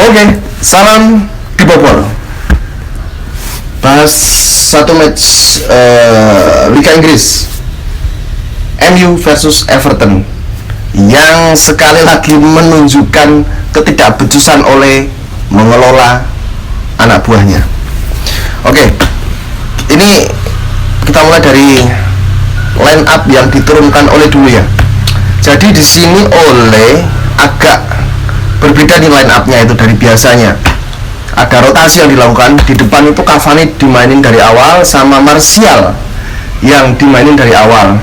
Oke, salam kibobol. Bahas satu match Liga Inggris, MU versus Everton, yang sekali lagi menunjukkan ketidakbecusan oleh mengelola anak buahnya. Oke, ini kita mulai dari line up yang diturunkan oleh dulu ya. Jadi di sini oleh agak berbeda di line up-nya itu dari biasanya. Ada rotasi yang dilakukan. Di depan itu Cavani dimainin dari awal sama Martial yang dimainin dari awal.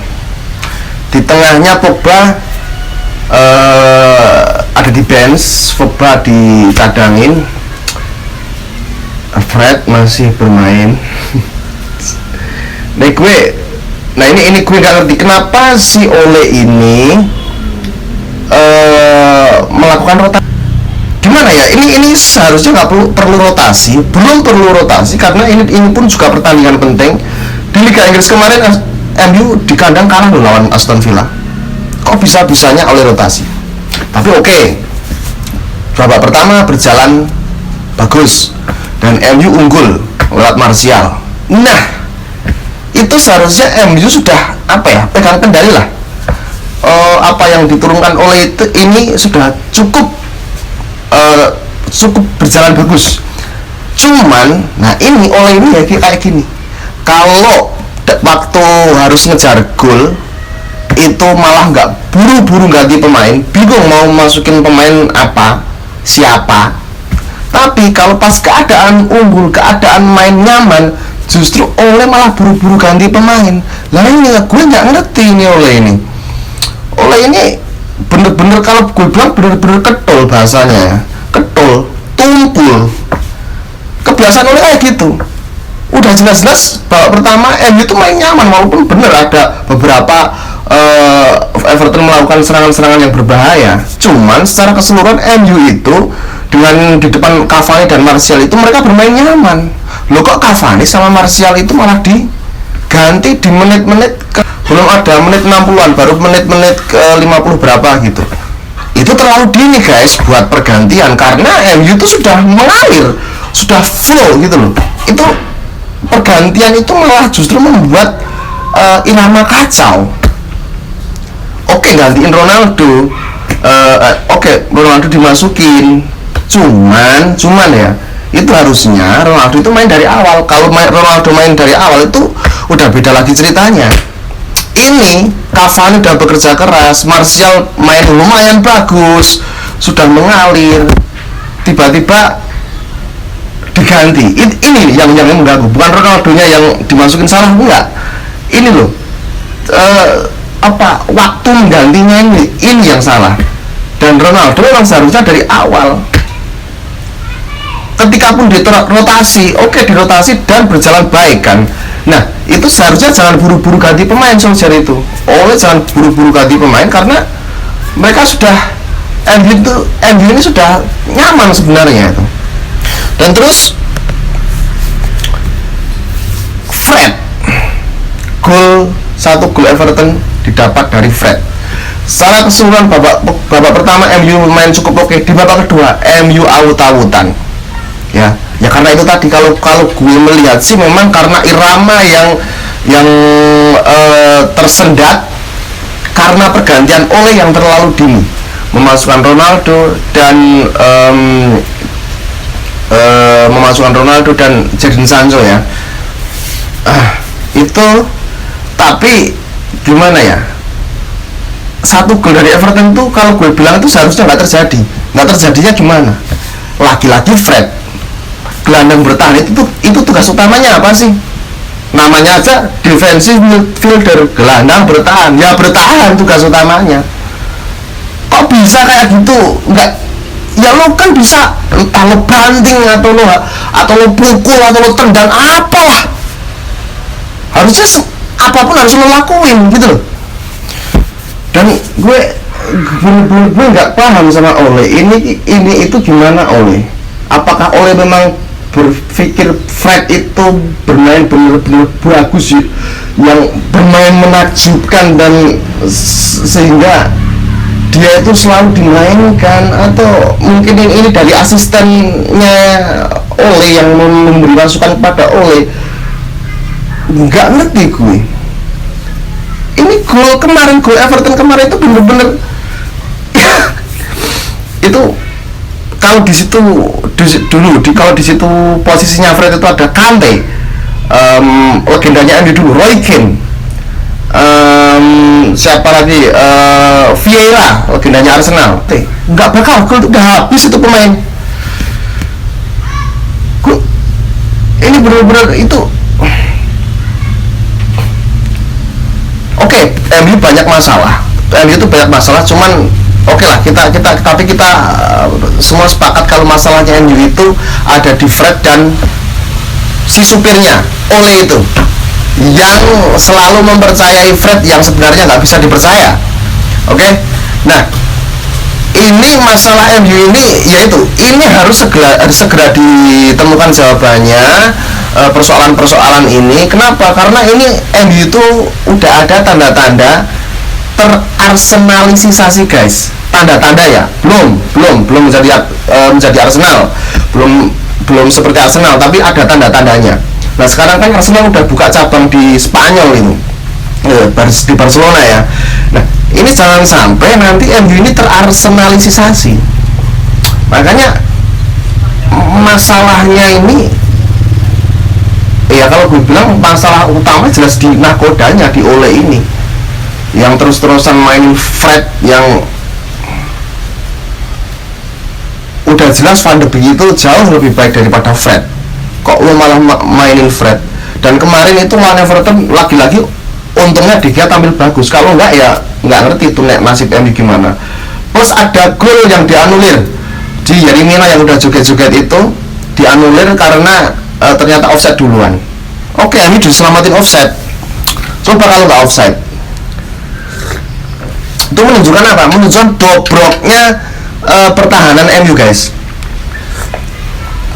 Di tengahnya Pogba ada di bench, Pogba dicadangin, Fred masih bermain. Nah ini gue gak ngerti kenapa si Ole ini melakukan rotasi. Gimana ya, ini seharusnya nggak perlu rotasi, belum perlu rotasi karena ini pun juga pertandingan penting. Di Liga Inggris kemarin MU di kandang kalah lawan Aston Villa. Kok bisa-bisanya oleh rotasi? Tapi oke, babak pertama berjalan bagus dan MU unggul lewat Martial. Nah, itu seharusnya MU sudah pegang kendali lah. Apa yang diturunkan oleh itu ini sudah cukup berjalan bagus. Cuman, nah ini oleh ini ya kayak gini. Kalau waktu harus ngejar gol itu malah nggak buru-buru ganti pemain, bingung mau masukin pemain siapa. Tapi kalau pas keadaan unggul, keadaan main nyaman, justru oleh malah buru-buru ganti pemain. Lah ini gue nggak ngerti ini oleh ini bener-bener, kalau gue bilang bener-bener ketol bahasanya ya, ketol, tumpul. Kebiasaan oleh kayak gitu. Udah jelas-jelas babak pertama MU itu main nyaman, walaupun bener ada beberapa Everton melakukan serangan-serangan yang berbahaya. Cuman secara keseluruhan MU itu dengan di depan Cavani dan Martial itu mereka bermain nyaman. Loh kok Cavani sama Martial itu malah diganti di menit-menit belum ada menit 60-an, baru menit-menit ke 50 berapa gitu. Itu terlalu dini guys buat pergantian, karena MU itu sudah mengalir, sudah flow gitu loh. Itu pergantian itu malah justru membuat irama kacau. Oke, gantiin Ronaldo, Ronaldo dimasukin, cuman ya itu harusnya Ronaldo itu main dari awal. Kalau Ronaldo main dari awal itu udah beda lagi ceritanya. Ini Cavani udah bekerja keras, Martial main lumayan bagus, sudah mengalir, tiba-tiba diganti. Ini yang mengganggu, bukan Ronaldonya yang dimasukin salah, enggak. Ini loh waktu menggantinya ini yang salah. Dan Ronaldo memang seharusnya dari awal, ketika pun dirotasi, dirotasi dan berjalan baik kan. Nah, itu seharusnya jangan buru-buru ganti pemain Solskjaer itu. Jangan buru-buru ganti pemain karena mereka sudah MU ini sudah nyaman sebenarnya itu. Dan terus Fred, satu gol Everton didapat dari Fred. Secara keseluruhan babak pertama MU main cukup oke. Di babak kedua MU awut-awutan. Ya karena itu tadi, kalau gue melihat sih memang karena irama yang tersendat karena pergantian oleh yang terlalu dini, memasukkan Ronaldo dan Jadon Sancho ya. Itu tapi gimana ya, satu gol dari Everton tuh kalau gue bilang itu seharusnya nggak terjadi. Nggak terjadinya gimana? Lagi-lagi Fred, gelandang bertahan itu tugas utamanya apa sih? Namanya aja defensive midfielder, gelandang bertahan. Ya bertahan tugas utamanya. Kok bisa kayak gitu? Enggak. Ya lo kan bisa entah lo banting atau lo pukul atau lo tendang apalah. Harusnya apapun harus lo lakuin gitu loh. Dan gue nggak paham sama Ole. Ini itu gimana Ole? Apakah Ole memang berpikir Fred itu bermain benar-benar bagus, yang bermain menakjubkan dan sehingga dia itu selalu dimainkan, atau mungkin ini dari asistennya Ole yang memberi masukan kepada Ole. Nggak ngerti gue. Ini gol kemarin, gol Everton kemarin itu bener-bener itu kalau di situ kalau di situ posisinya Fred itu ada Kante, legendanya MU dulu, Roy Keane, siapa lagi, Vieira, legendanya Arsenal, nggak bakal gol, udah habis itu pemain. Ini benar-benar itu. Oke, MU banyak masalah. MU itu banyak masalah, cuman oke lah, kita semua sepakat kalau masalahnya MU itu ada di Fred dan si supirnya Ole itu, yang selalu mempercayai Fred yang sebenarnya nggak bisa dipercaya. Oke, nah ini masalah MU ini, yaitu ini harus segera ditemukan jawabannya, persoalan-persoalan ini. Kenapa? Karena ini MU itu udah ada tanda-tanda terarsenalisasi, guys. Tanda-tanda ya, belum menjadi Arsenal, belum seperti Arsenal, tapi ada tanda-tandanya. Nah sekarang kan Arsenal udah buka cabang di Spanyol ini, di Barcelona ya. Nah ini jangan sampai nanti MU ini terarsenalisasi. Makanya masalahnya ini, ya kalau gue bilang masalah utama jelas di nakodanya, di Ole ini, yang terus-terusan mainin Fred, yang udah jelas Van de Beek itu jauh lebih baik daripada Fred. Kok lo malah mainin Fred? Dan kemarin itu lawan Everton lagi-lagi untungnya dia tampil bagus. Kalau enggak ya nggak ngerti tuh nasib MU gimana. Plus ada gol yang dianulir di Yeremina yang udah joget-joget itu, dianulir karena ternyata offside duluan. Oke, MU diselamatin offside. Coba kalau nggak offside, itu menunjukkan apa? Menunjukkan bobroknya pertahanan MU, guys.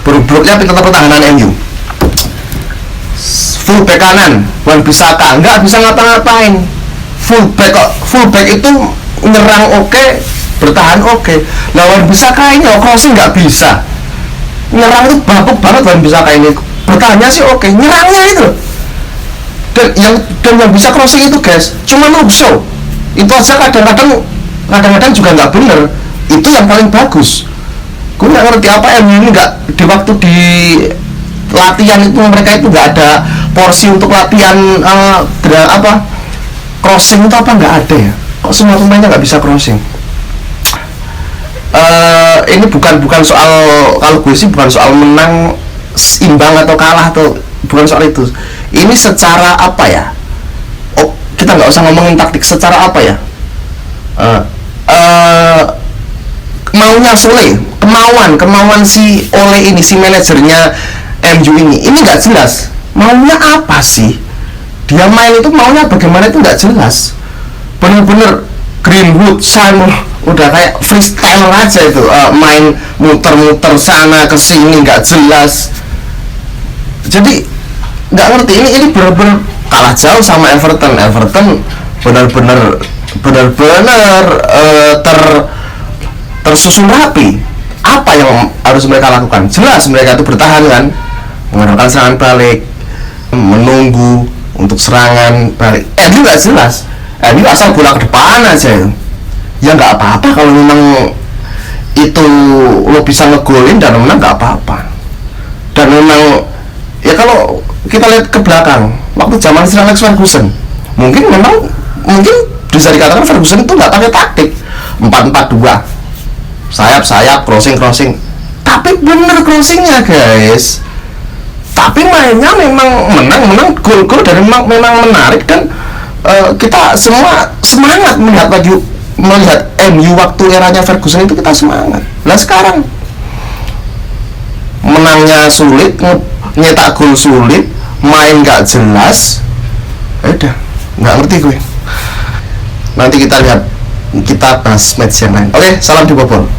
Bobroknya pertahanan MU. Fullback kanan Wan Bissaka nggak bisa ngapa-ngapain. Fullback itu nyerang oke, bertahan oke. Wan Bissaka ini crossing nggak bisa. Nyerang itu bapuk banget Wan Bissaka ini. Bertahannya sih oke, nyerangnya itu. Dan yang bisa crossing itu, guys, cuma Luke Shaw. Itu aja kadang-kadang juga nggak bener. Itu yang paling bagus. Gue nggak ngerti apa MU ini nggak di waktu di latihan itu mereka itu nggak ada porsi untuk latihan crossing itu apa nggak ada ya? Kok semua pemainnya nggak bisa crossing? Ini bukan soal, kalau gue sih bukan soal menang, imbang atau kalah, atau bukan soal itu. Ini secara apa ya? Oh, kita nggak usah ngomongin taktik, secara apa ya? Maunya Sule, kemauan si Ole ini, si manajernya MU ini nggak jelas. Maunya apa sih? Dia main itu maunya bagaimana itu nggak jelas. Bener-bener Greenwood, Simon udah kayak freestyle aja itu, main muter-muter sana ke sini nggak jelas. Jadi nggak ngerti, ini bener-bener kalah jauh sama Everton. Bener-bener tersusun rapi. Apa yang harus mereka lakukan? Jelas mereka itu bertahan kan, mengandalkan serangan balik, menunggu untuk serangan balik. MU nggak jelas. MU asal bola ke depan aja itu. Ya nggak apa-apa kalau memang itu lo bisa ngegolin dan menang, nggak apa-apa. Dan memang ya kalau kita lihat ke belakang, waktu zaman Sir Alex Ferguson, mungkin bisa dikatakan Ferguson itu nggak pakai taktik 4-4-2, sayap crossing, tapi bener crossingnya, guys. Tapi mainnya memang menang gol dan memang menarik. Dan kita semua semangat melihat MU waktu eranya Ferguson itu, kita semangat. Nah sekarang menangnya sulit, nyetak gol sulit, main nggak jelas. Udah nggak ngerti gue. Nanti kita lihat, kita bahas match yang lain. Oke, salam di Bobol.